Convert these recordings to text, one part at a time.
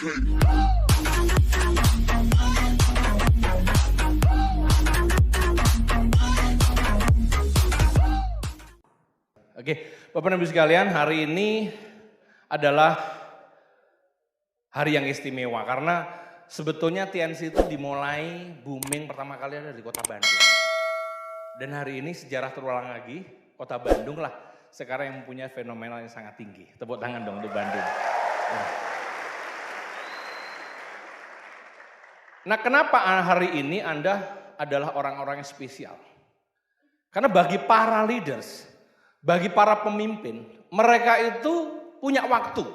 Oke, Bapak dan Ibu sekalian, hari ini adalah hari yang istimewa karena sebetulnya TNC itu dimulai booming pertama kali ada di kota Bandung. Dan hari ini sejarah terulang lagi, kota Bandung lah sekarang yang mempunyai fenomena yang sangat tinggi. Tepuk tangan dong untuk Bandung. Nah, kenapa hari ini Anda adalah orang-orang yang spesial? Karena bagi para leaders, bagi para pemimpin, mereka itu punya waktu.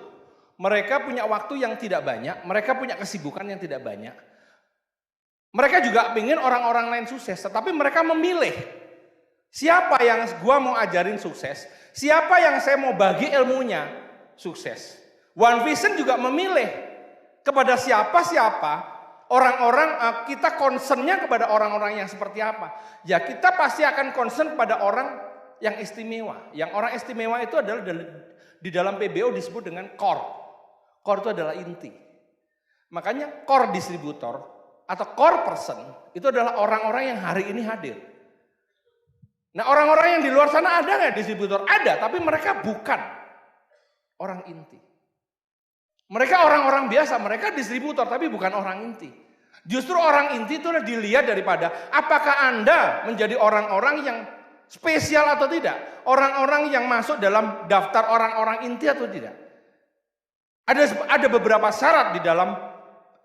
Mereka punya waktu yang tidak banyak, mereka punya kesibukan yang tidak banyak. Mereka juga ingin orang-orang lain sukses, tetapi mereka memilih siapa yang gua mau ajarin sukses, siapa yang saya mau bagi ilmunya sukses. One Vision juga memilih kepada siapa-siapa orang-orang, kita concernnya kepada orang-orang yang seperti apa. Ya kita pasti akan concern pada orang yang istimewa. Yang orang istimewa itu adalah di dalam PBO disebut dengan core. Core itu adalah inti. Makanya core distributor atau core person itu adalah orang-orang yang hari ini hadir. Nah, orang-orang yang di luar sana ada nggak distributor? Ada, tapi mereka bukan orang inti. Mereka orang-orang biasa, mereka distributor tapi bukan orang inti. Justru orang inti itu dilihat daripada apakah Anda menjadi orang-orang yang spesial atau tidak? Orang-orang yang masuk dalam daftar orang-orang inti atau tidak? Ada beberapa syarat di dalam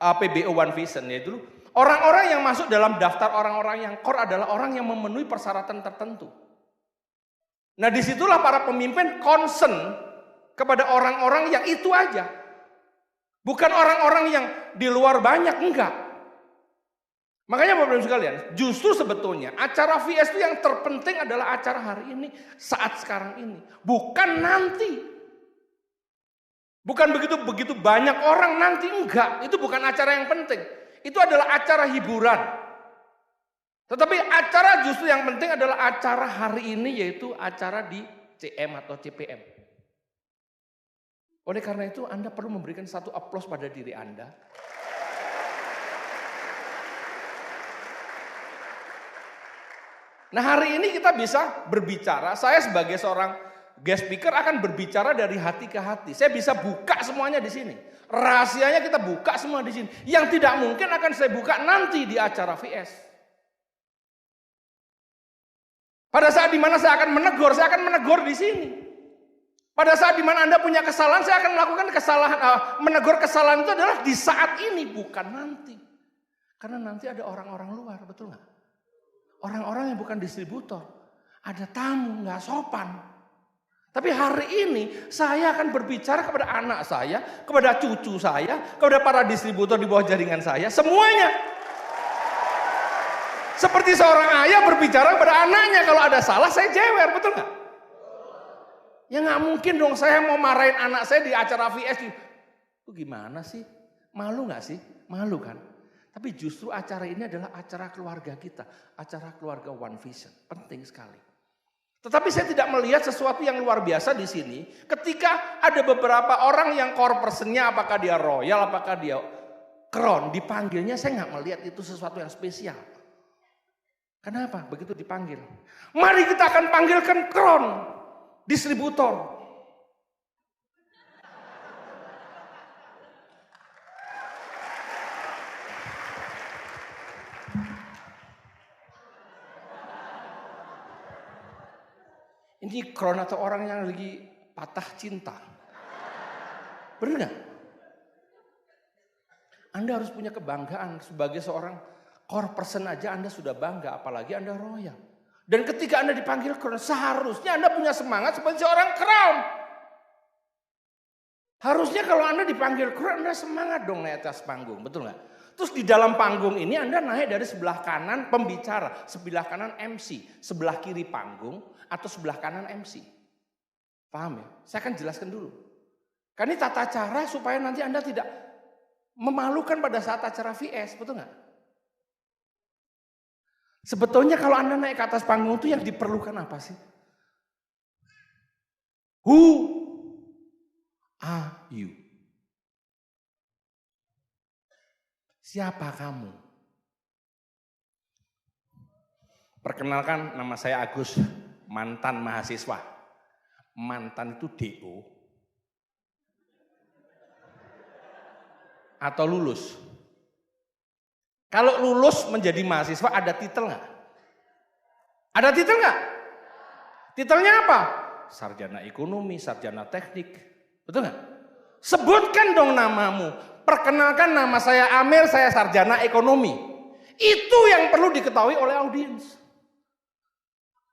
PBO One Vision, yaitu orang-orang yang masuk dalam daftar orang-orang yang core adalah orang yang memenuhi persyaratan tertentu. Nah, disitulah para pemimpin concern kepada orang-orang yang itu aja. Bukan orang-orang yang di luar banyak, enggak. Makanya Bapak Ibu sekalian, justru sebetulnya acara VS itu yang terpenting adalah acara hari ini, saat sekarang ini. Bukan nanti. Bukan begitu banyak orang nanti, enggak. Itu bukan acara yang penting. Itu adalah acara hiburan. Tetapi acara justru yang penting adalah acara hari ini, yaitu acara di CM atau CPM. Oleh karena itu Anda perlu memberikan satu aplaus pada diri Anda. Nah, hari ini kita bisa berbicara, saya sebagai seorang guest speaker akan berbicara dari hati ke hati. Saya bisa buka semuanya di sini. Rahasianya kita buka semua di sini. Yang tidak mungkin akan saya buka nanti di acara VS. Pada saat dimana saya akan menegur di sini. Pada saat dimana Anda punya kesalahan, saya akan melakukan kesalahan. Menegur kesalahan itu adalah di saat ini, bukan nanti. Karena nanti ada orang-orang luar, betul nggak? Orang-orang yang bukan distributor. Ada tamu, nggak sopan. Tapi hari ini saya akan berbicara kepada anak saya, kepada cucu saya, kepada para distributor di bawah jaringan saya, semuanya. Seperti seorang ayah berbicara kepada anaknya, kalau ada salah saya jewer, betul nggak? Ya nggak mungkin dong saya mau marahin anak saya di acara VS. Itu gimana sih? Malu nggak sih? Malu kan? Tapi justru acara ini adalah acara keluarga kita. Acara keluarga One Vision. Penting sekali. Tetapi saya tidak melihat sesuatu yang luar biasa di sini. Ketika ada beberapa orang yang core personnya, apakah dia royal, apakah dia crown, dipanggilnya saya nggak melihat itu sesuatu yang spesial. Kenapa? Begitu dipanggil. Mari kita akan panggilkan crown, distributor. Ini crown atau orang yang lagi patah cinta. Benar gak? Anda harus punya kebanggaan sebagai seorang core person aja Anda sudah bangga, apalagi Anda royal. Dan ketika Anda dipanggil crown, seharusnya Anda punya semangat sebagai seorang crown. Harusnya kalau Anda dipanggil crown, Anda semangat dong naik atas panggung, betul gak? Terus di dalam panggung ini Anda naik dari sebelah kanan pembicara, sebelah kanan MC, sebelah kiri panggung, atau sebelah kanan MC. Paham ya? Saya akan jelaskan dulu. Karena ini tata cara supaya nanti Anda tidak memalukan pada saat acara VS, betul nggak? Sebetulnya kalau Anda naik ke atas panggung itu yang diperlukan apa sih? Who are you? Siapa kamu? Perkenalkan, nama saya Agus, mantan mahasiswa. Mantan itu DO atau lulus? Kalau lulus menjadi mahasiswa ada titel nggak? Ada titel nggak? Titelnya apa? Sarjana ekonomi, sarjana teknik. Betul nggak? Sebutkan dong namamu. Perkenalkan, nama saya Amir, saya sarjana ekonomi. Itu yang perlu diketahui oleh audiens.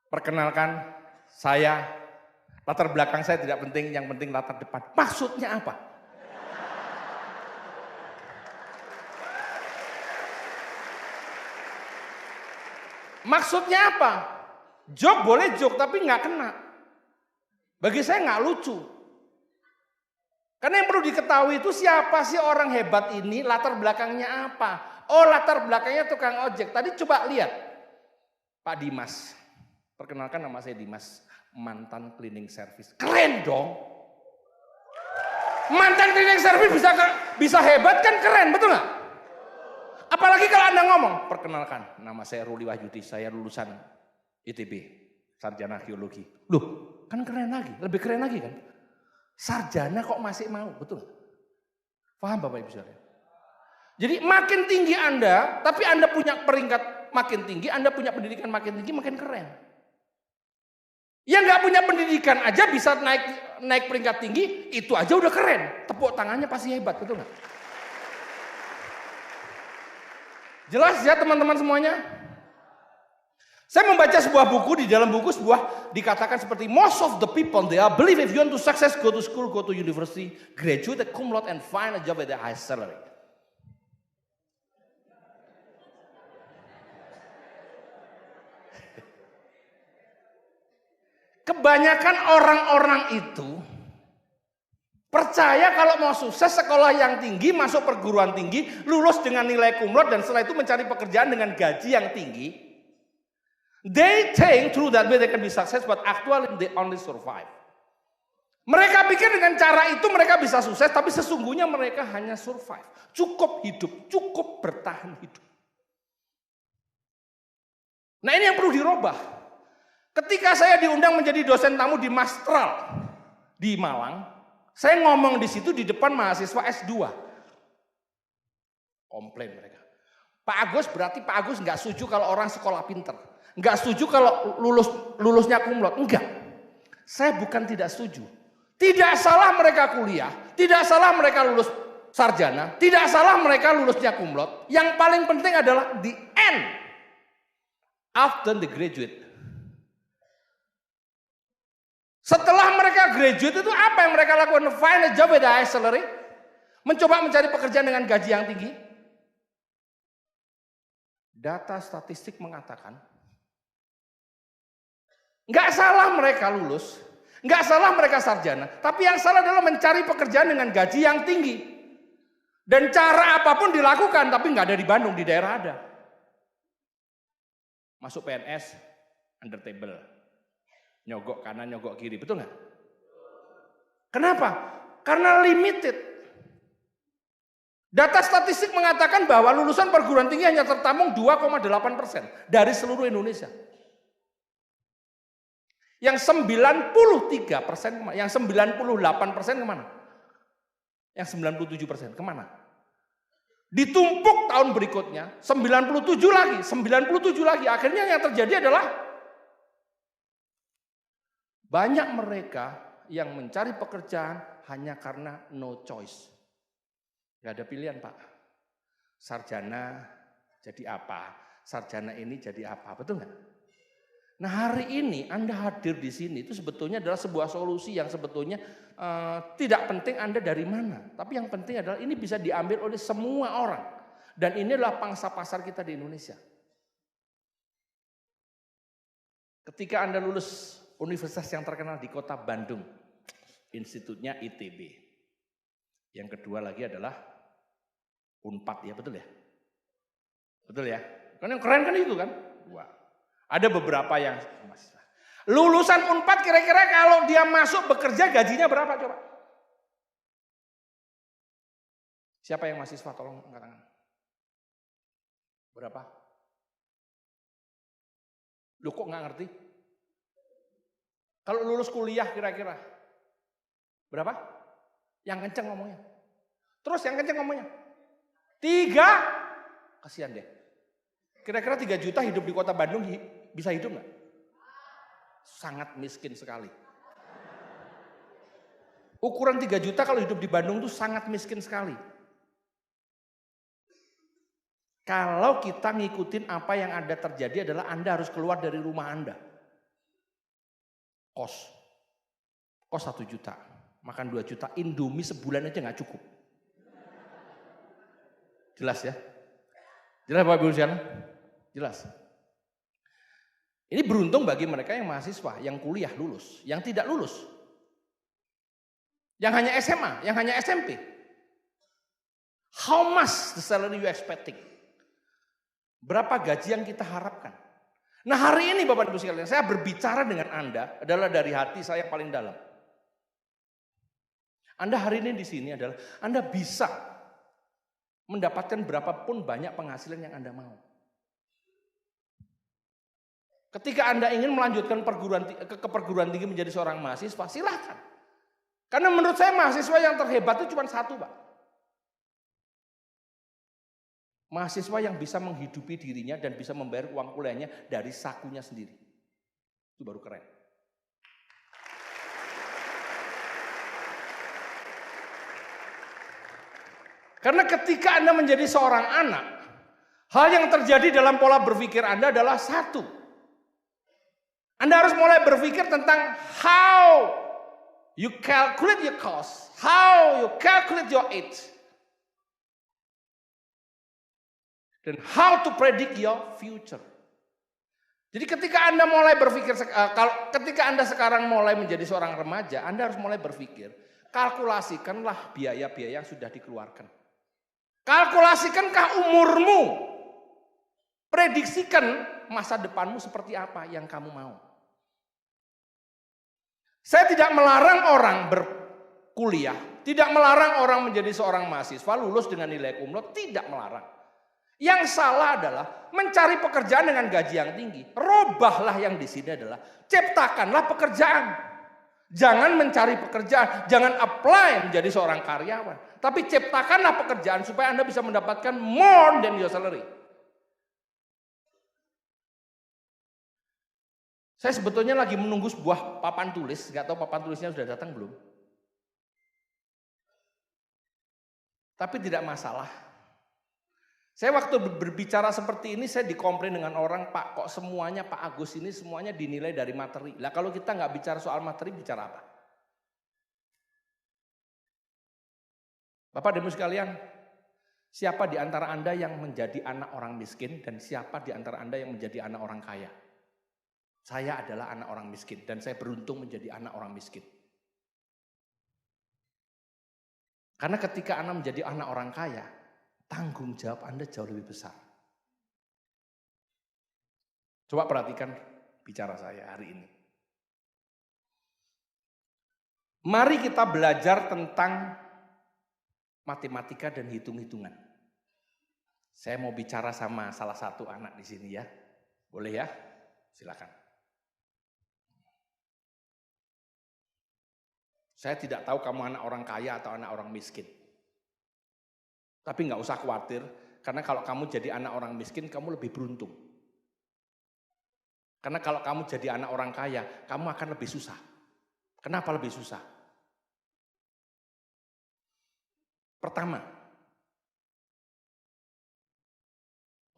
Perkenalkan, saya, latar belakang saya tidak penting, yang penting latar depan. Maksudnya apa? Maksudnya apa? Joke boleh joke, tapi nggak kena. Bagi saya nggak lucu. Karena yang perlu diketahui itu siapa sih orang hebat ini, latar belakangnya apa? Oh, latar belakangnya tukang ojek. Tadi coba lihat, Pak Dimas. Perkenalkan, nama saya Dimas, mantan cleaning service. Keren dong. Mantan cleaning service bisa hebat kan, keren, betul nggak? Apalagi kalau Anda ngomong, perkenalkan, nama saya Ruli Wahyudi, saya lulusan ITB, sarjana geologi. Loh, kan keren lagi, lebih keren lagi kan? Sarjana kok masih mau, betul? Paham Bapak Ibu Saudara? Jadi makin tinggi Anda, tapi Anda punya peringkat makin tinggi, Anda punya pendidikan makin tinggi, makin keren. Yang nggak punya pendidikan aja bisa naik peringkat tinggi, itu aja udah keren. Tepuk tangannya pasti hebat, betul nggak? Jelas ya teman-teman semuanya? Saya membaca sebuah buku, di dalam buku dikatakan seperti most of the people they are believe if you want to success, go to school, go to university, graduate cum laude and find a job with a high salary. Kebanyakan orang-orang itu percaya kalau mau sukses sekolah yang tinggi, masuk perguruan tinggi, lulus dengan nilai cum laude dan setelah itu mencari pekerjaan dengan gaji yang tinggi. They think through that way they can be success, but actually they only survive. Mereka pikir dengan cara itu mereka bisa sukses, tapi sesungguhnya mereka hanya survive. Cukup hidup, cukup bertahan hidup. Nah ini yang perlu dirubah. Ketika saya diundang menjadi dosen tamu di Mastral di Malang, saya ngomong di situ di depan mahasiswa S2. Komplain mereka. Pak Agus, berarti Pak Agus nggak setuju kalau orang sekolah pinter. Nggak setuju kalau lulusnya cum laude. Enggak. Saya bukan tidak setuju. Tidak salah mereka kuliah, tidak salah mereka lulus sarjana, tidak salah mereka lulusnya cum laude. Yang paling penting adalah the end after the graduate. Setelah mereka graduate itu apa yang mereka lakukan? Find a job with a high salary. Mencoba mencari pekerjaan dengan gaji yang tinggi. Data statistik mengatakan nggak salah mereka lulus, nggak salah mereka sarjana, tapi yang salah adalah mencari pekerjaan dengan gaji yang tinggi. Dan cara apapun dilakukan, tapi nggak ada di Bandung, di daerah ada. Masuk PNS, under table, nyogok kanan, nyogok kiri, betul nggak? Kenapa? Karena limited. Data statistik mengatakan bahwa lulusan perguruan tinggi hanya tertampung 2,8% dari seluruh Indonesia. Yang 93%, yang 98% kemana? Yang 97% kemana? Ditumpuk tahun berikutnya, 97 lagi. Akhirnya yang terjadi adalah banyak mereka yang mencari pekerjaan hanya karena no choice. Gak ada pilihan Pak. Sarjana jadi apa? Sarjana ini jadi apa? Betul nggak? Nah hari ini Anda hadir di sini itu sebetulnya adalah sebuah solusi yang sebetulnya tidak penting Anda dari mana. Tapi yang penting adalah ini bisa diambil oleh semua orang. Dan ini adalah pangsa pasar kita di Indonesia. Ketika Anda lulus universitas yang terkenal di kota Bandung, institutnya ITB. Yang kedua lagi adalah Unpad, ya betul ya? Betul ya? Kan yang keren kan itu kan? Wah. Ada beberapa yang lulusan Unpad kira-kira kalau dia masuk bekerja gajinya berapa coba? Siapa yang mahasiswa tolong angkat tangan. Berapa? Lu kok nggak ngerti? Kalau lulus kuliah kira-kira berapa? Yang kenceng ngomongnya. Terus yang kenceng ngomongnya. 3. Kasihan deh. Kira-kira 3 juta hidup di kota Bandung bisa hidup nggak? Sangat miskin sekali. Ukuran 3 juta kalau hidup di Bandung itu sangat miskin sekali. Kalau kita ngikutin apa yang ada terjadi adalah Anda harus keluar dari rumah Anda. Kos 1 juta, makan 2 juta, Indomie sebulan aja nggak cukup. Jelas ya? Jelas Bapak Ibu sekalian? Jelas. Ini beruntung bagi mereka yang mahasiswa, yang kuliah lulus, yang tidak lulus. Yang hanya SMA, yang hanya SMP. How much the salary you expecting? Berapa gaji yang kita harapkan? Nah hari ini Bapak Ibu sekalian, saya berbicara dengan Anda adalah dari hati saya yang paling dalam. Anda hari ini di sini adalah Anda bisa mendapatkan berapapun banyak penghasilan yang Anda mau. Ketika Anda ingin melanjutkan ke perguruan tinggi menjadi seorang mahasiswa, silahkan. Karena menurut saya mahasiswa yang terhebat itu cuma satu, Pak. Mahasiswa yang bisa menghidupi dirinya dan bisa membayar uang kuliahnya dari sakunya sendiri. Itu baru keren. Karena ketika Anda menjadi seorang anak, hal yang terjadi dalam pola berpikir Anda adalah satu. Anda harus mulai berpikir tentang how you calculate your cost, how you calculate your age. Dan how to predict your future. Jadi ketika Anda mulai berpikir, ketika Anda sekarang mulai menjadi seorang remaja, Anda harus mulai berpikir, kalkulasikanlah biaya-biaya yang sudah dikeluarkan. Kalkulasikankah umurmu? Prediksikan masa depanmu seperti apa yang kamu mau. Saya tidak melarang orang berkuliah, tidak melarang orang menjadi seorang mahasiswa, lulus dengan nilai cum laude, tidak melarang. Yang salah adalah mencari pekerjaan dengan gaji yang tinggi. Robahlah yang di sini adalah ciptakanlah pekerjaan. Jangan mencari pekerjaan, jangan apply menjadi seorang karyawan. Tapi ciptakanlah pekerjaan supaya Anda bisa mendapatkan more than your salary. Saya sebetulnya lagi menunggu sebuah papan tulis, nggak tahu papan tulisnya sudah datang belum. Tapi tidak masalah. Saya waktu berbicara seperti ini saya dikomplain dengan orang, Pak kok semuanya Pak Agus ini semuanya dinilai dari materi. Lah kalau kita nggak bicara soal materi, bicara apa? Bapak dan Ibu sekalian, siapa di antara Anda yang menjadi anak orang miskin dan siapa di antara Anda yang menjadi anak orang kaya? Saya adalah anak orang miskin dan saya beruntung menjadi anak orang miskin. Karena ketika Anda menjadi anak orang kaya, tanggung jawab Anda jauh lebih besar. Coba perhatikan bicara saya hari ini. Mari kita belajar tentang matematika dan hitung-hitungan. Saya mau bicara sama salah satu anak di sini ya. Boleh ya? Silakan. Saya tidak tahu kamu anak orang kaya atau anak orang miskin. Tapi nggak usah khawatir, karena kalau kamu jadi anak orang miskin, kamu lebih beruntung. Karena kalau kamu jadi anak orang kaya, kamu akan lebih susah. Kenapa lebih susah? Pertama,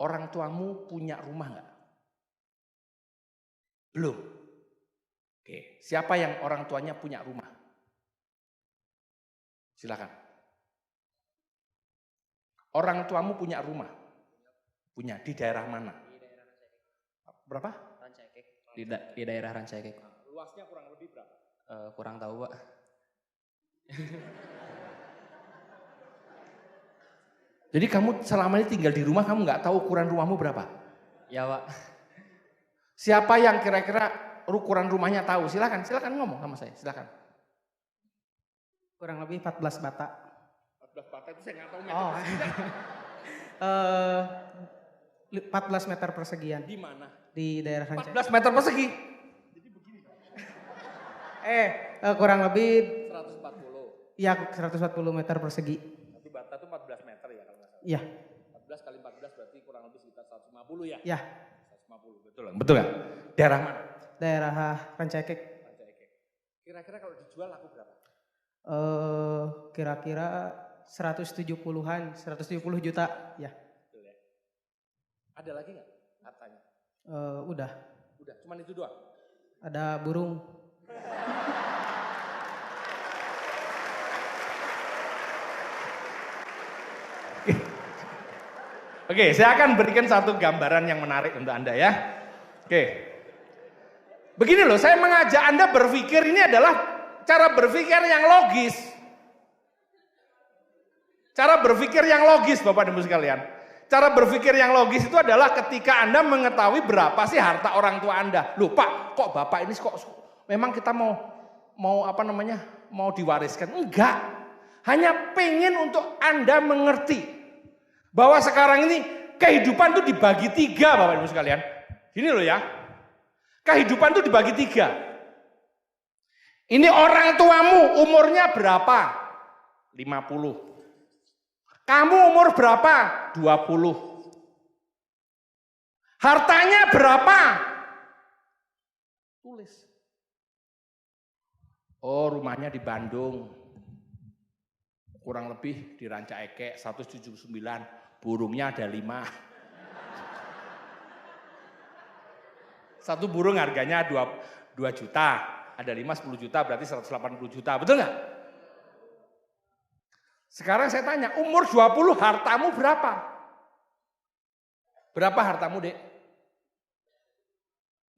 orang tuamu punya rumah nggak? Belum. Oke, siapa yang orang tuanya punya rumah? Silakan. Orang tuamu punya rumah? Punya. Di daerah mana? Di daerah Rancaikek. Berapa? Rancaikek. Di daerah Rancaikek. Luasnya kurang lebih berapa? Kurang tahu, Pak. Jadi kamu selama ini tinggal di rumah, kamu nggak tahu ukuran rumahmu berapa? Ya, Pak. Siapa yang kira-kira ukuran rumahnya tahu? Silakan ngomong sama saya, silakan. Kurang lebih 14 bata. 14 bata itu saya nggak tahu. Oh. 14 meter persegian. Di mana? Di daerah Rancaikek. 14 meter persegi. Kurang lebih 140. ya 140 meter persegi. Tapi bata itu 14 meter ya kalau nggak salah. Iya. 14 kali 14 berarti kurang lebih sekitar 150 ya? Ya, 150, betul lah. Betul nggak? Daerah mana? daerah Rancaikek. Rancaikek. Kira-kira kalau dijual laku berapa? Kira-kira 170-an, 170 juta ya. Betul ya. Ada lagi nggak hartanya? Udah. Udah, cuman itu doang. Ada burung. Oke, saya akan berikan satu gambaran yang menarik untuk Anda ya. Oke. Begini loh, saya mengajak Anda berpikir ini adalah cara berpikir yang logis. Cara berpikir yang logis Bapak dan Ibu sekalian. Cara berpikir yang logis itu adalah ketika Anda mengetahui berapa sih harta orang tua Anda. Loh Pak, kok Bapak ini kok memang kita mau diwariskan? Enggak. Hanya pengen untuk Anda mengerti bahwa sekarang ini kehidupan itu dibagi 3 Bapak Ibu sekalian. Gini loh ya. Kehidupan itu dibagi 3. Ini orang tuamu umurnya berapa? 50. Kamu umur berapa? 20. Hartanya berapa? Tulis. Oh, rumahnya di Bandung. Kurang lebih di Rancaikek 179. Burungnya ada 5. Satu burung harganya 2 juta. Ada 5, 10 juta berarti 180 juta. Betul nggak? Sekarang saya tanya, umur 20 hartamu berapa? Berapa hartamu, Dek?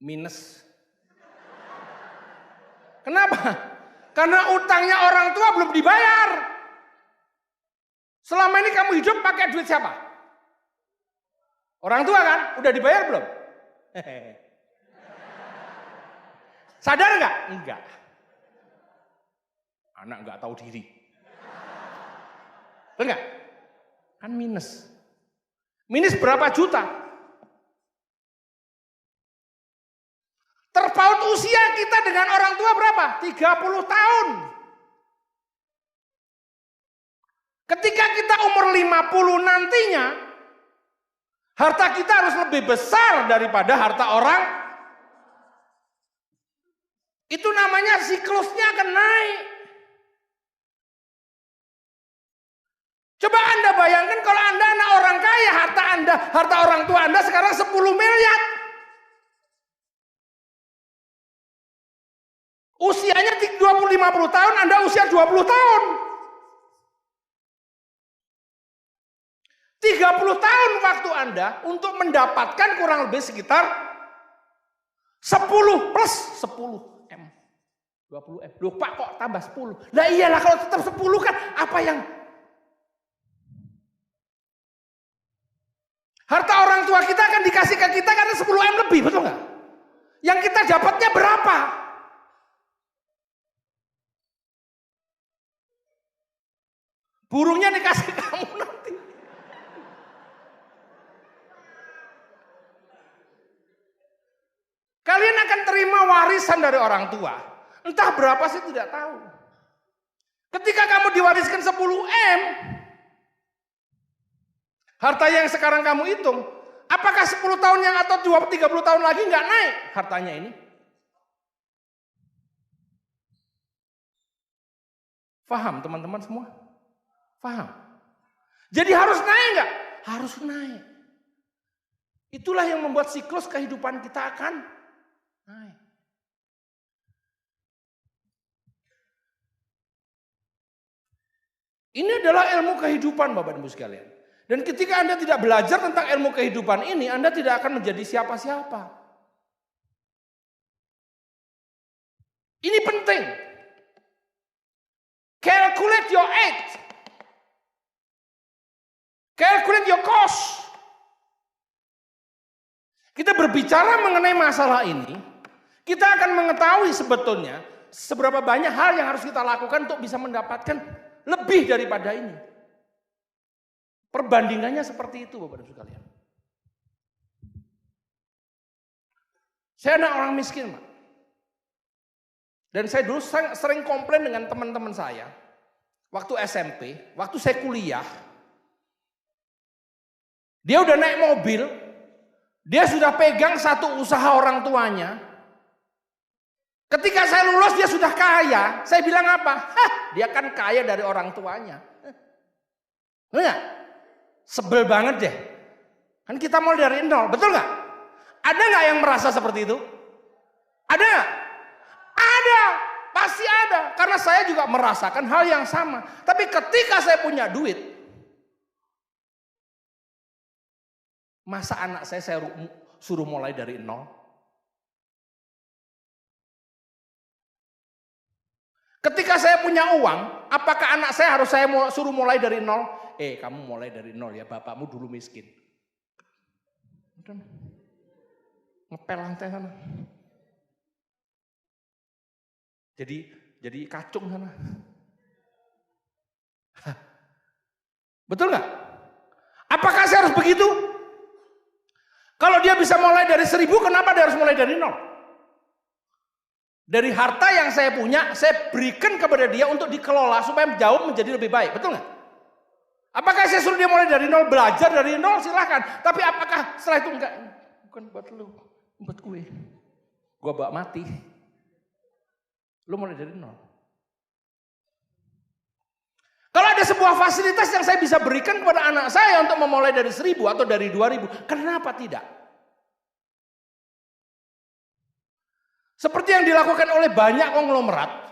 Minus. Kenapa? Karena utangnya orang tua belum dibayar. Selama ini kamu hidup pakai duit siapa? Orang tua kan? Udah dibayar belum? Sadar nggak? Enggak. Anak nggak tahu diri. Betul nggak? Kan minus. Minus berapa juta? Terpaut usia kita dengan orang tua berapa? 30 tahun. Ketika kita umur 50 nantinya, harta kita harus lebih besar daripada harta orang. Itu namanya siklusnya akan naik. Coba Anda bayangkan kalau Anda anak orang kaya, harta orang tua Anda sekarang 10 miliar. Usianya 20-50 tahun, Anda usia 20 tahun. 30 tahun waktu Anda untuk mendapatkan kurang lebih sekitar 10 plus 10 M. 20 M. Loh Pak kok tambah 10? Lah iyalah kalau tetap 10 kan apa yang... Harta orang tua kita akan dikasih ke kita karena 10 M lebih, betul nggak? Yang kita dapatnya berapa? Burungnya dikasih kamu nanti. Kalian akan terima warisan dari orang tua. Entah berapa sih tidak tahu. Ketika kamu diwariskan 10 M, harta yang sekarang kamu hitung, apakah 10 tahun yang atau 30 tahun lagi nggak naik hartanya ini? Faham teman-teman semua? Faham? Jadi harus naik nggak? Harus naik. Itulah yang membuat siklus kehidupan kita akan naik. Ini adalah ilmu kehidupan Bapak dan Ibu sekalian. Dan ketika Anda tidak belajar tentang ilmu kehidupan ini, Anda tidak akan menjadi siapa-siapa. Ini penting. Calculate your age. Calculate your cost. Kita berbicara mengenai masalah ini, kita akan mengetahui sebetulnya seberapa banyak hal yang harus kita lakukan untuk bisa mendapatkan lebih daripada ini. Perbandingannya seperti itu Bapak dan Ibu sekalian. Saya anak orang miskin, Pak. Dan saya dulu sering komplain dengan teman-teman saya. Waktu SMP, waktu saya kuliah. Dia udah naik mobil. Dia sudah pegang satu usaha orang tuanya. Ketika saya lulus dia sudah kaya. Saya bilang apa? Dia kan kaya dari orang tuanya. Enggak? Sebel banget deh. Kan kita mulai dari nol, betul nggak? Ada nggak yang merasa seperti itu? Ada nggak? Ada, pasti ada. Karena saya juga merasakan hal yang sama. Tapi ketika saya punya duit, masa anak saya suruh mulai dari nol? Ketika saya punya uang, apakah anak saya harus saya suruh mulai dari nol? Kamu mulai dari nol ya, bapakmu dulu miskin. Udah, ngepel lantai sana. Jadi kacung sana. Betul nggak? Apakah saya harus begitu? Kalau dia bisa mulai dari 1.000, kenapa dia harus mulai dari nol? Dari harta yang saya punya, saya berikan kepada dia untuk dikelola supaya jauh menjadi lebih baik. Betul nggak? Apakah saya suruh dia mulai dari nol, belajar dari nol, silahkan. Tapi apakah setelah itu enggak? Bukan buat lu, buat gue. Gue bawa mati. Lu mulai dari nol. Kalau ada sebuah fasilitas yang saya bisa berikan kepada anak saya untuk memulai dari 1.000 atau dari 2.000, kenapa tidak? Seperti yang dilakukan oleh banyak konglomerat.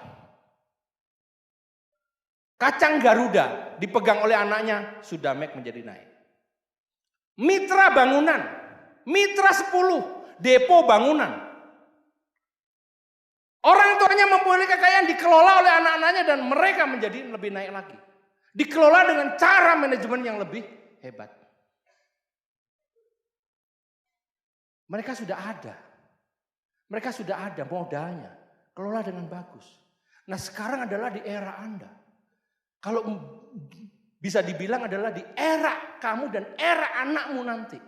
Kacang Garuda dipegang oleh anaknya, Sudamek menjadi naik. Mitra bangunan, Mitra 10, Depo bangunan. Orang tuanya mempunyai kekayaan dikelola oleh anak-anaknya dan mereka menjadi lebih naik lagi. Dikelola dengan cara manajemen yang lebih hebat. Mereka sudah ada. Mereka sudah ada modalnya. Kelola dengan bagus. Nah sekarang adalah di era Anda. Kalau bisa dibilang adalah di era kamu dan era anakmu nanti.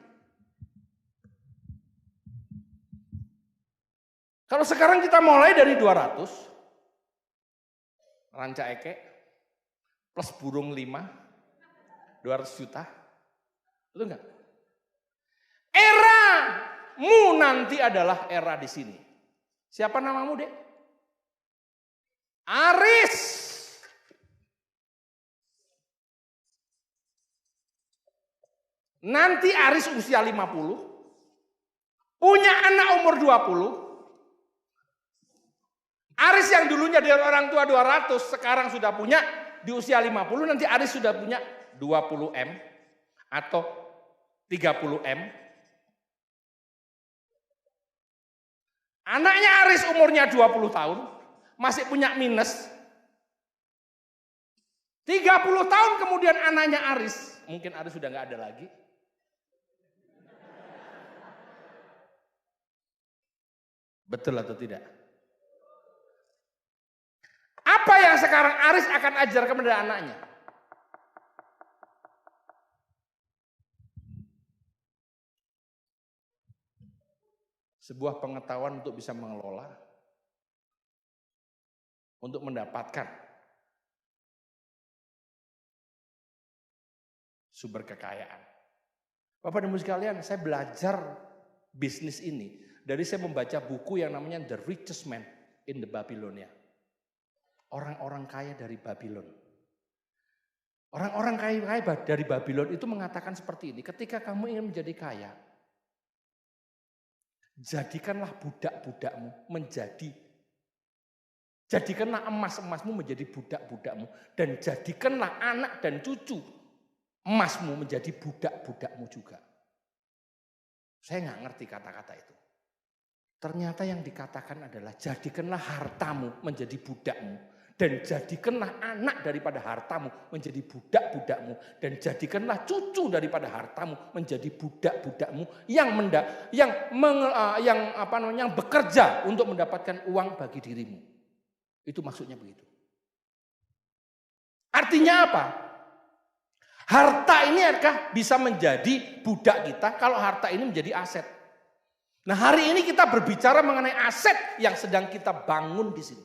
Kalau sekarang kita mulai dari 200. Ranca Eke. Plus burung 5. 200 juta. Betul enggak? Eramu nanti adalah era di sini. Siapa namamu, Dek? Aris. Nanti Aris usia 50. Punya anak umur 20. Aris yang dulunya dari orang tua 200. Sekarang sudah punya di usia 50. Nanti Aris sudah punya 20M. Atau 30M. Anaknya Aris umurnya 20 tahun. Masih punya minus. 30 tahun kemudian anaknya Aris. Mungkin Aris sudah gak ada lagi. Betul atau tidak? Apa yang sekarang Aris akan ajar kepada anaknya? Sebuah pengetahuan untuk bisa mengelola, untuk mendapatkan sumber kekayaan. Bapak dan Ibu sekalian, saya belajar bisnis ini dari saya membaca buku yang namanya The Richest Man in the Babylonia. Orang-orang kaya dari Babylon. Orang-orang kaya dari Babylon itu mengatakan seperti ini, ketika kamu ingin menjadi kaya, jadikanlah budak-budakmu jadikanlah emas-emasmu menjadi budak-budakmu, dan jadikanlah anak dan cucu emasmu menjadi budak-budakmu juga. Saya nggak ngerti kata-kata itu. Ternyata yang dikatakan adalah jadikanlah hartamu menjadi budakmu, dan jadikanlah anak daripada hartamu menjadi budak-budakmu, dan jadikanlah cucu daripada hartamu menjadi budak-budakmu yang bekerja untuk mendapatkan uang bagi dirimu. Itu maksudnya begitu. Artinya apa? Harta ini bisa menjadi budak kita kalau harta ini menjadi aset. Nah, hari ini kita berbicara mengenai aset yang sedang kita bangun di sini.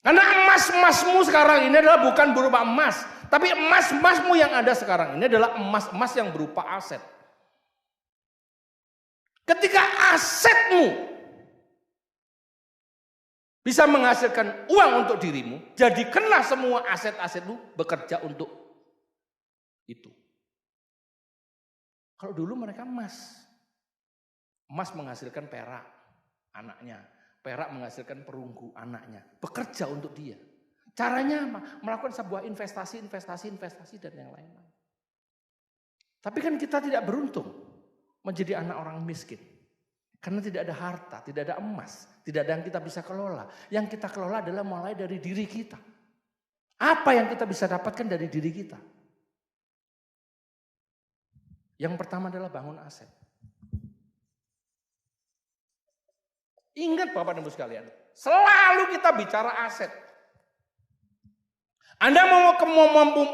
Karena emas-emasmu sekarang ini adalah bukan berupa emas, tapi emas-emasmu yang ada sekarang ini adalah emas-emas yang berupa aset. Ketika asetmu bisa menghasilkan uang untuk dirimu, jadikanlah semua aset-asetmu bekerja untuk itu. Kalau dulu mereka emas menghasilkan perak anaknya, perak menghasilkan perunggu anaknya, bekerja untuk dia. Caranya melakukan sebuah investasi dan yang lain-lain. Tapi kan kita tidak beruntung menjadi anak orang miskin. Karena tidak ada harta, tidak ada emas, tidak ada yang kita bisa kelola. Yang kita kelola adalah mulai dari diri kita. Apa yang kita bisa dapatkan dari diri kita? Yang pertama adalah bangun aset. Ingat Bapak dan Ibu sekalian, selalu kita bicara aset. Anda mau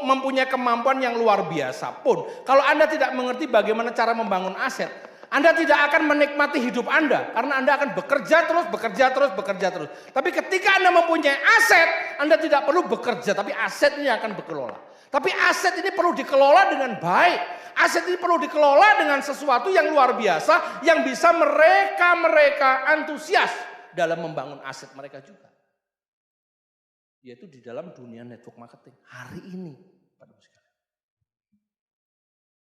mempunyai kemampuan yang luar biasa pun, kalau Anda tidak mengerti bagaimana cara membangun aset, Anda tidak akan menikmati hidup Anda, karena Anda akan bekerja terus. Tapi ketika Anda mempunyai aset, Anda tidak perlu bekerja, tapi aset ini akan berkelola. Tapi aset ini perlu dikelola dengan baik. Aset ini perlu dikelola dengan sesuatu yang luar biasa, yang bisa mereka antusias dalam membangun aset mereka juga. Yaitu di dalam dunia network marketing hari ini.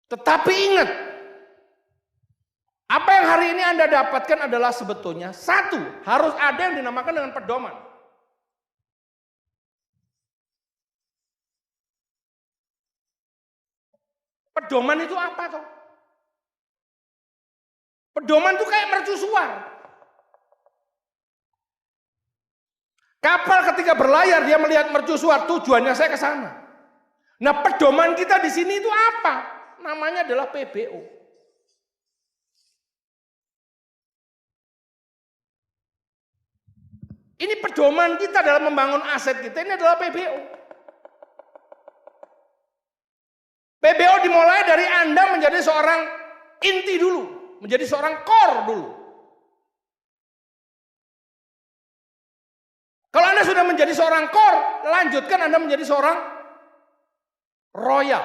Tetapi ingat, apa yang hari ini Anda dapatkan adalah sebetulnya satu, harus ada yang dinamakan dengan pedoman. Pedoman itu apa toh? Pedoman itu kayak mercusuar. Kapal ketika berlayar dia melihat mercusuar, tujuannya saya ke sana. Nah, pedoman kita di sini itu apa? Namanya adalah PBO. Ini pedoman kita dalam membangun aset kita ini adalah PBO. PBO dimulai dari Anda menjadi seorang inti dulu, menjadi seorang core dulu. Kalau Anda sudah menjadi seorang core, lanjutkan Anda menjadi seorang royal.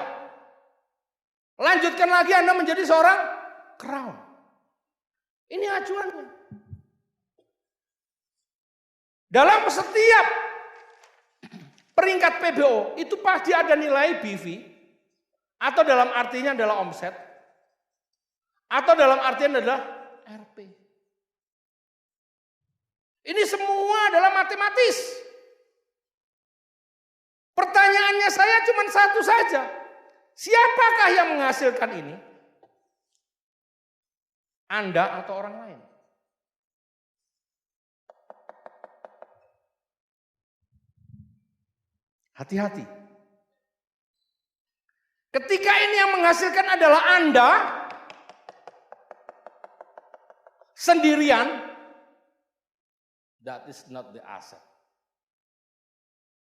Lanjutkan lagi Anda menjadi seorang crown. Ini acuannya. Dalam setiap peringkat PBO itu pasti ada nilai BV. Atau dalam artinya adalah omset. Atau dalam artian adalah RP. Ini semua adalah matematis. Pertanyaannya saya cuma satu saja. Siapakah yang menghasilkan ini? Anda atau orang lain? Hati-hati. Ketika ini yang menghasilkan adalah Anda sendirian, that is not the asset.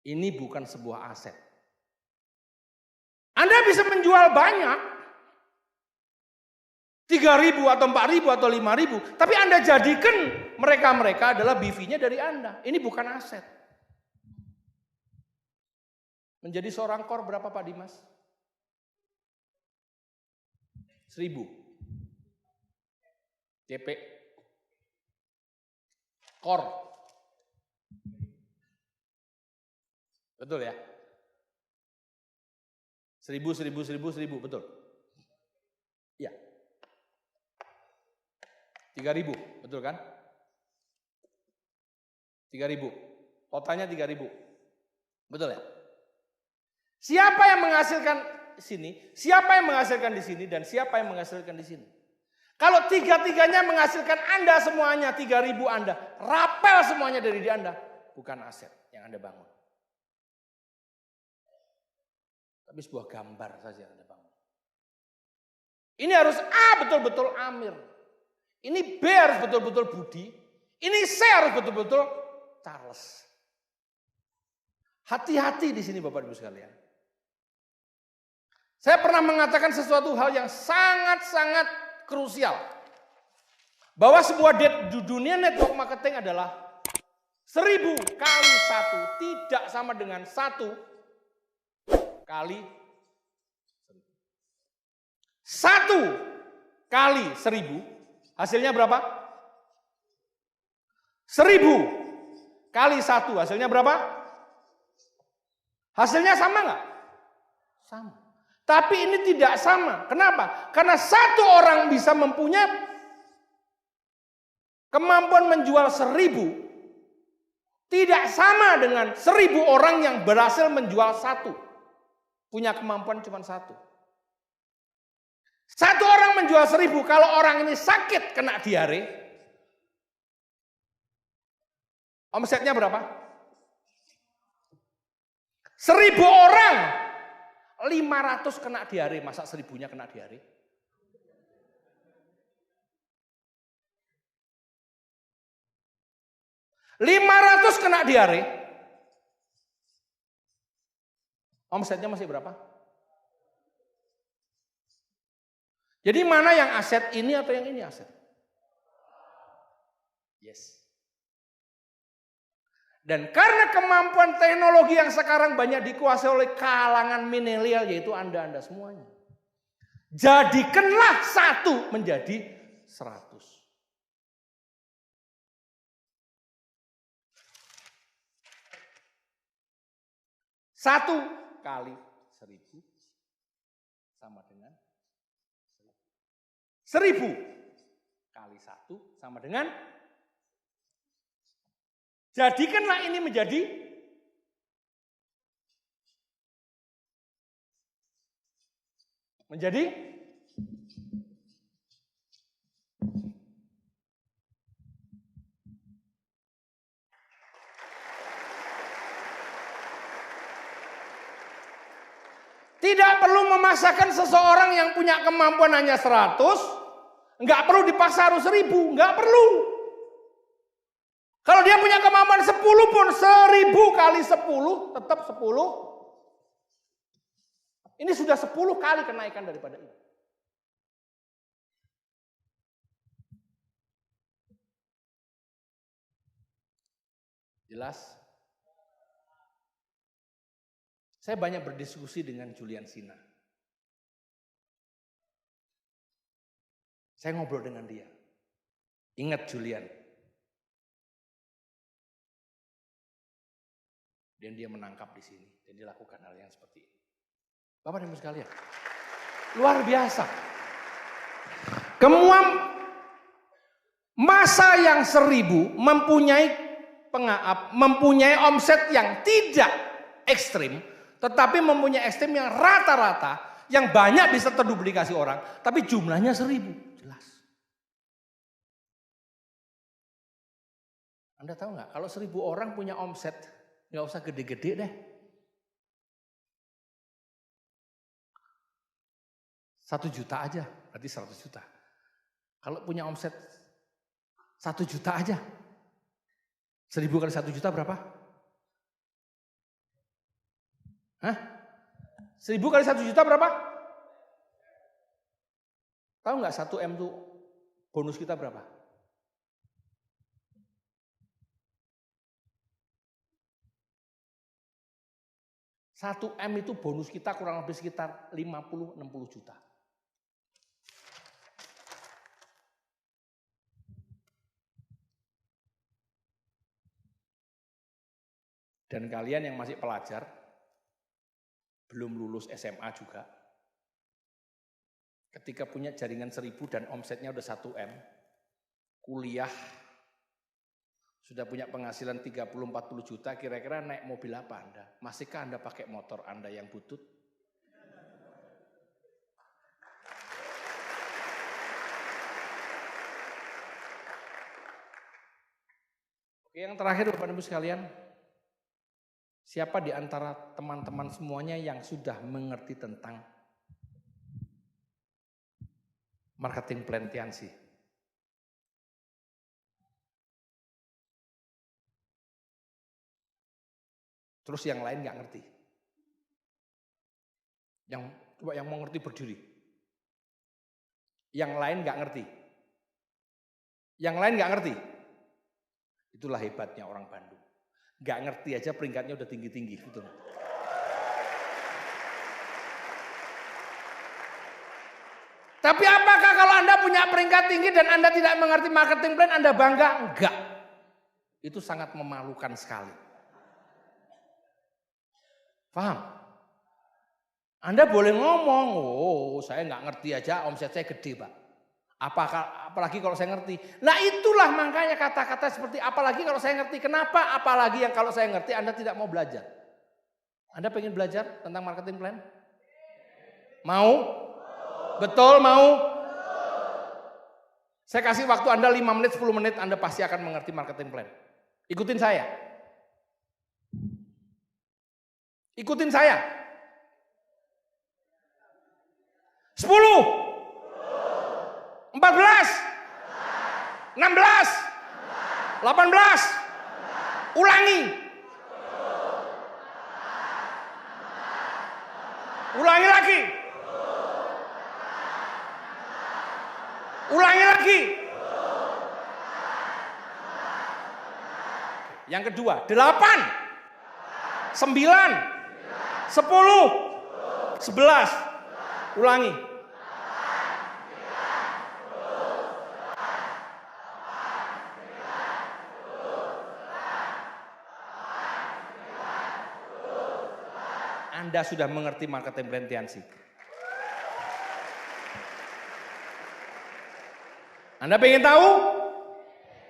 Ini bukan sebuah aset. Anda bisa menjual banyak, 3.000 atau 4.000 atau 5.000, tapi Anda jadikan mereka adalah BV-nya dari Anda. Ini bukan aset. Menjadi seorang core berapa Pak Dimas? 1.000 CP core. Betul ya? 1.000 betul. Iya. 3.000 betul kan? 3.000. Totalnya 3.000. Betul ya? Siapa yang menghasilkan sini, siapa yang menghasilkan di sini, dan siapa yang menghasilkan di sini. Kalau tiga-tiganya menghasilkan Anda semuanya, 3.000 Anda, rapel semuanya dari di Anda, bukan aset yang Anda bangun. Tapi sebuah gambar saja yang Anda bangun. Ini harus A betul-betul Amir. Ini B harus betul-betul Budi. Ini C harus betul-betul Charles. Hati-hati di sini Bapak Ibu sekalian. Saya pernah mengatakan sesuatu hal yang sangat-sangat krusial. Bahwa sebuah di dunia network marketing adalah 1000 kali 1 tidak sama dengan 1 kali 1 kali 1000 hasilnya berapa? 1000 kali 1 hasilnya berapa? Hasilnya sama nggak? Sama. Tapi ini tidak sama. Kenapa? Karena satu orang bisa mempunyai kemampuan menjual 1000 tidak sama dengan 1000 orang yang berhasil menjual 1. Punya kemampuan cuma 1. Satu orang menjual 1000, kalau orang ini sakit kena diare, omsetnya berapa? 1000 orang, 500 kena diare, masa 1000-nya kena diare? Ratus kena diare, omsetnya masih berapa? Jadi mana yang aset ini atau yang ini aset? Yes. Dan karena kemampuan teknologi yang sekarang banyak dikuasai oleh kalangan milenial, yaitu Anda semuanya. Jadikanlah 1 menjadi 100. Satu kali 1000 sama dengan 1000 kali 1 sama dengan. Jadikanlah ini menjadi tidak perlu memaksakan seseorang yang punya kemampuan hanya 100, nggak perlu dipaksa harus 1000, nggak perlu. Kalau dia punya kemampuan 10 pun, 1000 kali 10 tetap 10. Ini sudah 10 kali kenaikan daripada ini. Jelas? Saya banyak berdiskusi dengan Julian Sina. Saya ngobrol dengan dia. Ingat Julian. Dan dia menangkap di sini. Dan dia lakukan hal yang seperti ini. Bapak dan Ibu sekalian. Luar biasa. Masa yang 1000 mempunyai omset yang tidak ekstrim. Tetapi mempunyai ekstrim yang rata-rata, yang banyak bisa terduplikasi orang, tapi jumlahnya 1000, jelas. Anda tahu nggak? Kalau 1000 orang punya omset, nggak usah gede-gede deh. 1 juta aja, berarti 100 juta. Kalau punya omset 1 juta aja, 1000 kali 1 juta berapa? Hah? 1000 kali 1 juta berapa? Tahu nggak 1 M itu bonus kita berapa? Satu M itu bonus kita kurang lebih sekitar 50-60 juta. Dan kalian yang masih pelajar, belum lulus SMA juga, ketika punya jaringan 1000 dan omsetnya udah 1 M, kuliah, sudah punya penghasilan 30-40 juta, kira-kira naik mobil apa Anda? Masihkah Anda pakai motor Anda yang butut? Oke, yang terakhir Bapak Ibu sekalian, siapa di antara teman-teman semuanya yang sudah mengerti tentang marketing plan Tiansi? Terus yang lain nggak ngerti. Yang Coba yang mau ngerti berdiri. Yang lain nggak ngerti. Yang lain nggak ngerti. Itulah hebatnya orang Bandung. Nggak ngerti aja peringkatnya udah tinggi-tinggi. Gitu. Tapi apakah kalau Anda punya peringkat tinggi dan Anda tidak mengerti marketing plan, Anda bangga? Enggak. Itu sangat memalukan sekali. Paham? Anda boleh ngomong, oh saya nggak ngerti aja, omset saya gede Pak. Apalagi kalau saya ngerti. Nah itulah makanya kata-kata seperti apalagi kalau saya ngerti. Kenapa? Apalagi yang kalau saya ngerti Anda tidak mau belajar. Anda pengen belajar tentang marketing plan? Mau? Betul mau? Saya kasih waktu Anda 5 menit, 10 menit, Anda pasti akan mengerti marketing plan. Ikutin saya. Ikutin saya. 10, 14, 16, 18, ulangi. Ulangi lagi. Ulangi lagi. Yang kedua, 8, 9, 10, 11. Ulangi. Anda sudah mengerti marketing plan Tiansi. Anda pengen tahu?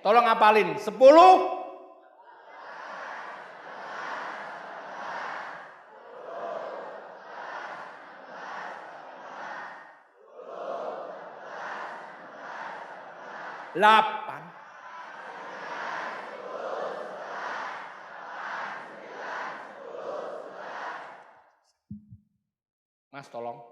Tolong hafalin. 10, 8, Mas tolong.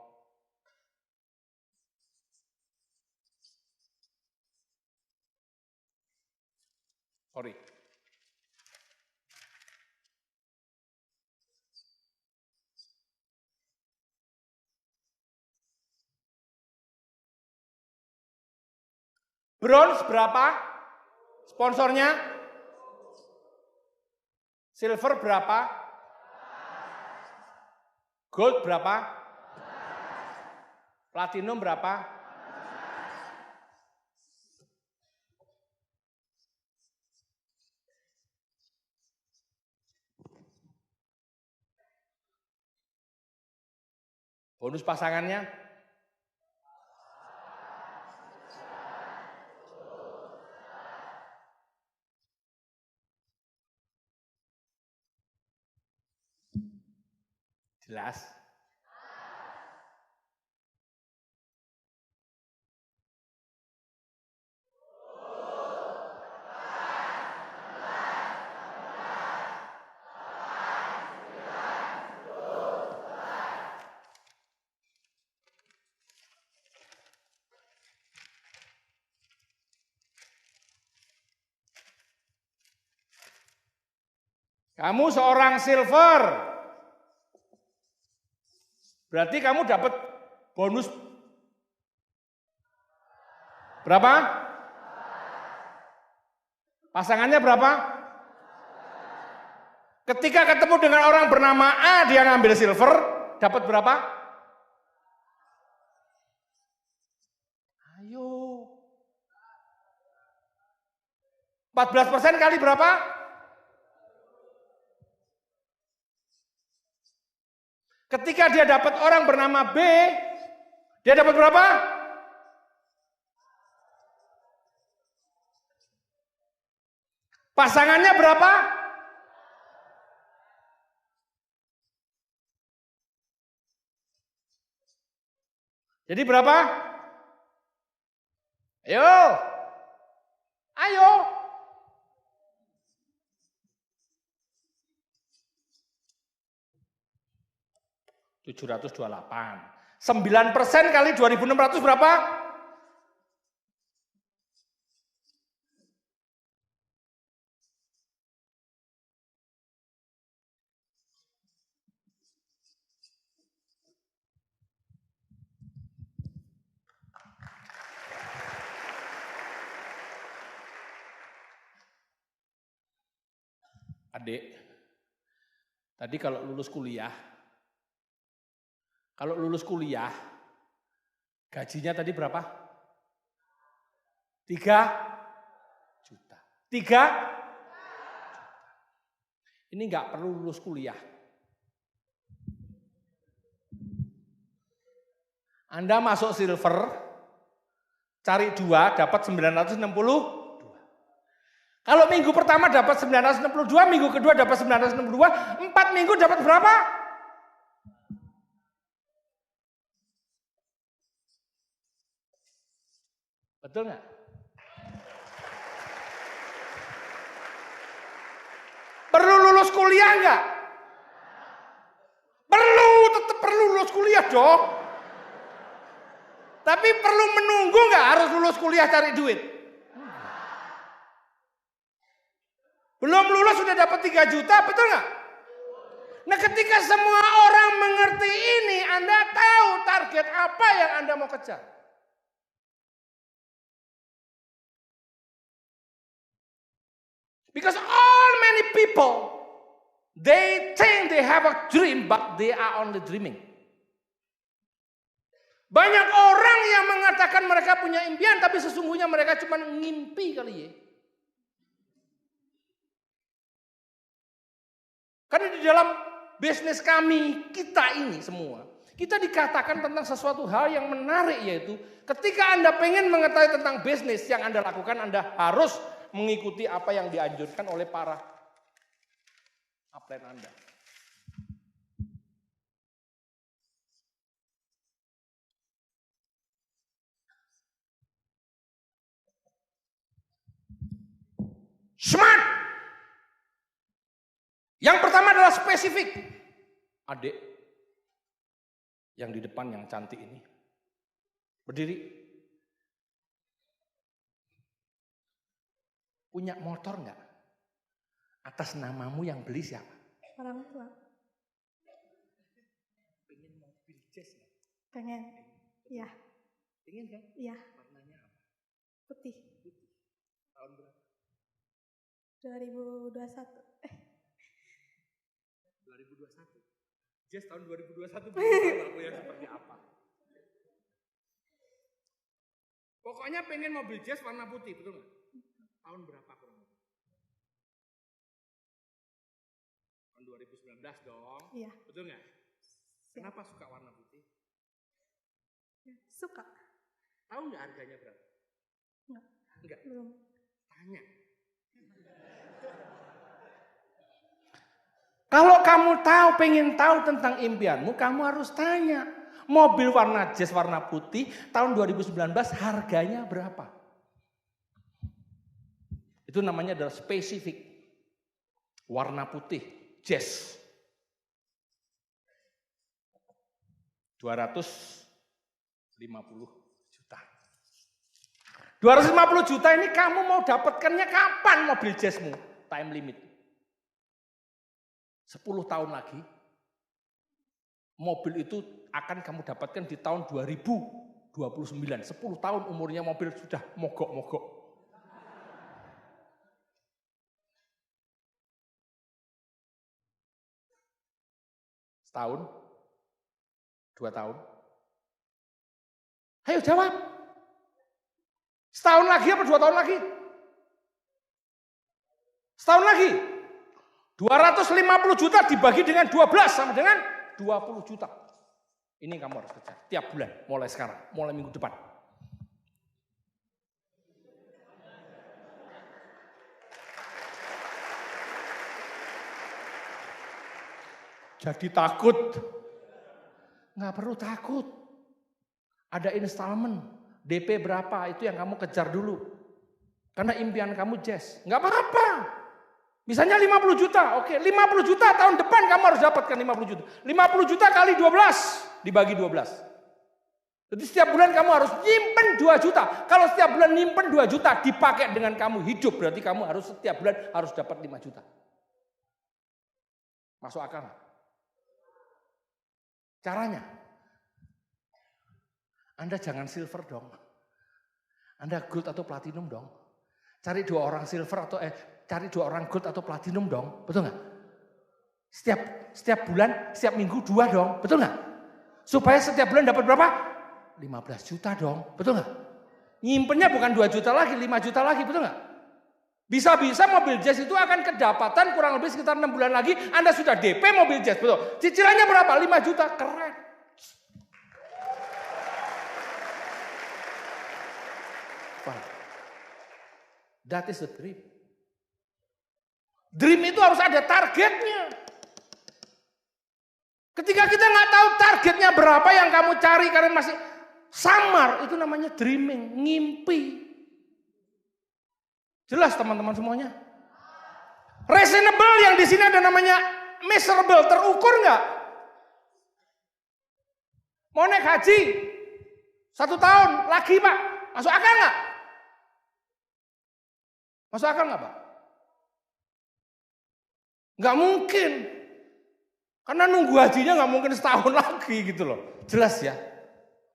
Sorry. Bronze berapa? Sponsornya? Silver berapa? Gold berapa? Platinum berapa? Bonus pasangannya? Jelas? Kamu seorang silver. Berarti kamu dapat bonus berapa? Pasangannya berapa? Ketika ketemu dengan orang bernama A, dia ngambil silver, dapat berapa? Ayo. 14% kali berapa? Ketika dia dapat orang bernama B, dia dapat berapa? Pasangannya berapa? Jadi berapa? Ayo. Ayo. $728. 9% kali 2.600 berapa? Adik, tadi kalau lulus kuliah, gajinya tadi berapa? 3 juta. 3 ini nggak perlu lulus kuliah. Anda masuk silver, cari 2, dapat 962. Kalau minggu pertama dapat 962, minggu kedua dapat 962, 4 minggu dapat berapa? Betul nggak? Perlu lulus kuliah nggak? Perlu, tetap perlu lulus kuliah dong. Tapi perlu menunggu nggak harus lulus kuliah cari duit? Belum lulus sudah dapat 3 juta, betul nggak? Nah ketika semua orang mengerti ini, Anda tahu target apa yang Anda mau kejar. Because all many people, they think they have a dream, but they are only dreaming. Banyak orang yang mengatakan mereka punya impian, tapi sesungguhnya mereka cuma ngimpi kali ya. Karena di dalam bisnis kami, kita ini semua, kita dikatakan tentang sesuatu hal yang menarik, yaitu ketika Anda pengen mengetahui tentang bisnis yang Anda lakukan, Anda harus mengikuti apa yang dianjurkan oleh para upline Anda. Smart. Yang pertama adalah spesifik. Adik yang di depan yang cantik ini. Berdiri. Punya motor enggak? Atas namamu yang beli siapa? Orang tua. Pengen mobil jazz enggak? Pengen. Iya. Pengen kan? Iya. Warnanya apa? Putih. Tahun berapa? 2021. 2021. Jazz tahun 2021 belum tahu aku yang seperti apa. Pokoknya pengen mobil jazz warna putih, betul nggak? Tahun berapa kurang lebih? Tahun 2019 dong. Iya. Betul nggak? Kenapa suka warna putih? Suka. Tahu nggak harganya berapa? Enggak. Enggak. Belum. Tanya. Kalau kamu pengen tahu tentang impianmu, kamu harus tanya. Mobil warna jazz warna putih tahun 2019 harganya berapa? Itu namanya adalah spesifik. Warna putih, jazz. 250 juta. 250 juta ini kamu mau dapatkannya kapan mobil jazzmu? Time limit. 10 tahun lagi, mobil itu akan kamu dapatkan di tahun 2029. 10 tahun umurnya mobil sudah mogok-mogok. Setahun? 2 tahun? Ayo jawab. Setahun lagi apa 2 tahun lagi? Setahun lagi. 250 juta dibagi dengan 12 sama dengan 20 juta. Ini kamu harus kejar tiap bulan, mulai sekarang, mulai minggu depan. Jadi takut? Nggak perlu takut. Ada installment, DP berapa, itu yang kamu kejar dulu. Karena impian kamu jazz. Nggak apa-apa. Misalnya 50 juta, oke. 50 juta tahun depan kamu harus dapatkan 50 juta. 50 juta kali 12, dibagi 12. Jadi setiap bulan kamu harus nyimpen 2 juta. Kalau setiap bulan nyimpen 2 juta, dipakai dengan kamu hidup, berarti kamu harus setiap bulan harus dapat 5 juta. Masuk akal nggak? Caranya, Anda jangan silver dong. Anda gold atau platinum dong. Cari 2 orang silver atau cari 2 orang gold atau platinum dong, betul nggak? Setiap bulan, setiap minggu 2 dong, betul nggak? Supaya setiap bulan dapat berapa? 15 juta dong, betul nggak? Nyimpennya bukan 2 juta lagi, 5 juta lagi, betul nggak? Bisa-bisa mobil jazz itu akan kedapatan kurang lebih sekitar 6 bulan lagi, Anda sudah DP mobil jazz, betul? Cicilannya berapa? 5 juta, keren. That is the dream. Dream itu harus ada targetnya. Ketika kita nggak tahu targetnya berapa yang kamu cari karena masih samar, itu namanya dreaming, ngimpi. Jelas teman-teman semuanya? Reasonable yang di sini ada namanya measurable, terukur nggak? Mau naik haji 1 tahun lagi Pak, masuk akal nggak? Masuk akal nggak Pak? Nggak mungkin. Karena nunggu hajinya nggak mungkin setahun lagi gitu loh. Jelas ya.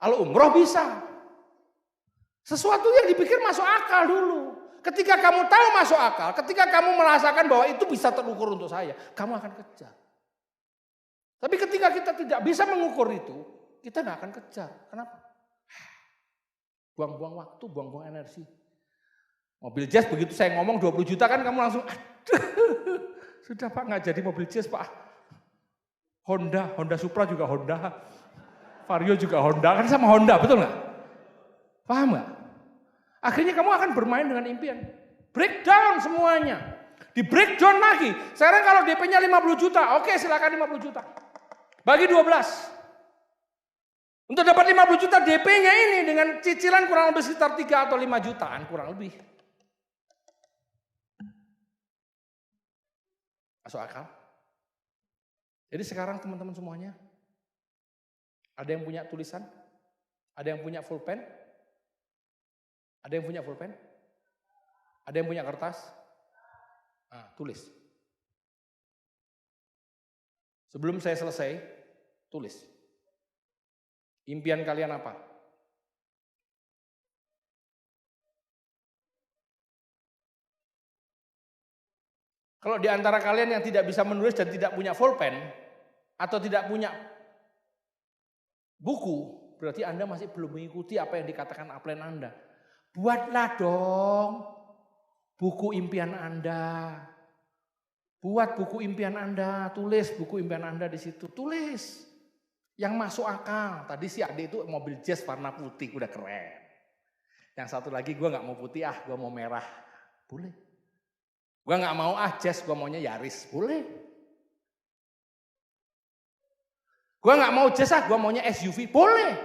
Kalau umroh bisa. Sesuatu yang dipikir masuk akal dulu. Ketika kamu tahu masuk akal, ketika kamu merasakan bahwa itu bisa terukur untuk saya, kamu akan kejar. Tapi ketika kita tidak bisa mengukur itu, kita nggak akan kejar. Kenapa? Buang-buang waktu, buang-buang energi. Mobil jazz begitu saya ngomong 20 juta kan kamu langsung, aduh, sudah Pak nggak jadi mobil jazz Pak. Honda Supra juga Honda, Vario juga Honda, kan sama Honda, betul nggak? Paham nggak? Akhirnya kamu akan bermain dengan impian. Breakdown semuanya. Di breakdown lagi. Sekarang kalau DP-nya 50 juta, oke silakan 50 juta. Bagi 12. Untuk dapat 50 juta DP-nya ini dengan cicilan kurang lebih sekitar 3 atau 5 jutaan kurang lebih. Masuk akal? Jadi sekarang teman-teman semuanya, ada yang punya tulisan? Ada yang punya pulpen? Ada yang punya pulpen? Ada yang punya kertas? Nah, tulis. Sebelum saya selesai, tulis. Impian kalian apa? Kalau di antara kalian yang tidak bisa menulis dan tidak punya pulpen atau tidak punya buku, berarti Anda masih belum mengikuti apa yang dikatakan upline Anda. Buatlah dong buku impian Anda. Buat buku impian Anda, tulis buku impian Anda di situ, tulis. Yang masuk akal. Tadi si adik itu mobil jazz warna putih, udah keren. Yang satu lagi gue nggak mau putih, gue mau merah, boleh. Gue nggak mau jazz, gue maunya Yaris, boleh. Gue nggak mau jazz, gue maunya SUV, boleh.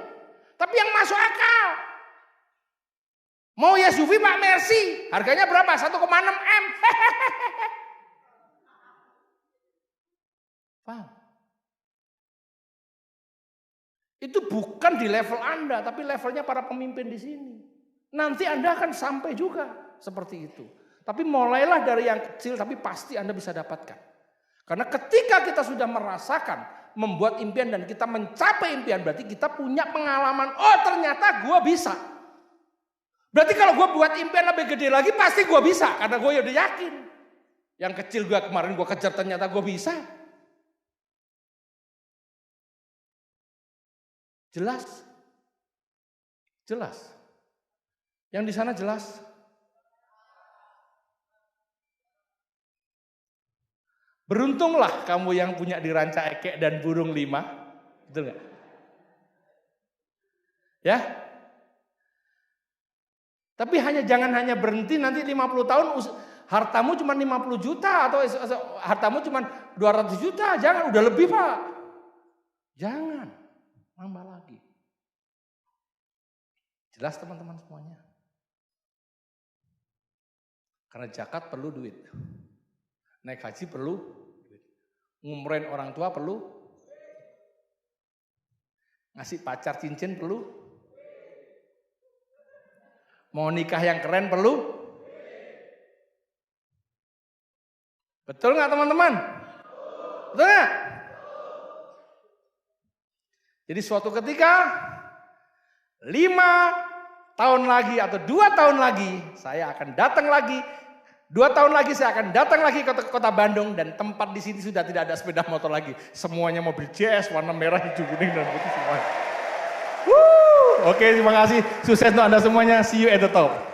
Tapi yang masuk akal. Mau SUV Pak Mercy, harganya berapa? 1,6 M. Paham? Itu bukan di level Anda, tapi levelnya para pemimpin di sini. Nanti Anda akan sampai juga seperti itu. Tapi mulailah dari yang kecil, tapi pasti Anda bisa dapatkan. Karena ketika kita sudah merasakan, membuat impian dan kita mencapai impian, berarti kita punya pengalaman, oh ternyata gue bisa. Berarti kalau gue buat impian lebih gede lagi, pasti gue bisa. Karena gue udah yakin. Yang kecil gue kemarin gue kejar, ternyata gue bisa. Jelas? Jelas? Yang di sana jelas? Beruntunglah kamu yang punya di Ranca Ekek dan Burung 5. Betul nggak? Ya? Tapi jangan hanya berhenti nanti 50 tahun hartamu cuma 50 juta atau hartamu cuma 200 juta. Jangan, udah lebih Pak. Jangan, nambah lagi. Jelas teman-teman semuanya? Karena zakat perlu duit. Naik haji perlu duit. Ngumrohin orang tua perlu. Ngasih pacar cincin perlu. Mau nikah yang keren perlu. Betul nggak teman-teman? Betul nggak? Jadi suatu ketika 5 tahun lagi atau 2 tahun lagi saya akan datang lagi 2 tahun lagi saya akan datang lagi ke kota Bandung dan tempat di sini sudah tidak ada sepeda motor lagi. Semuanya mobil jazz warna merah, hijau, kuning dan putih semua. Oke, terima kasih. Sukses untuk Anda semuanya. See you at the top.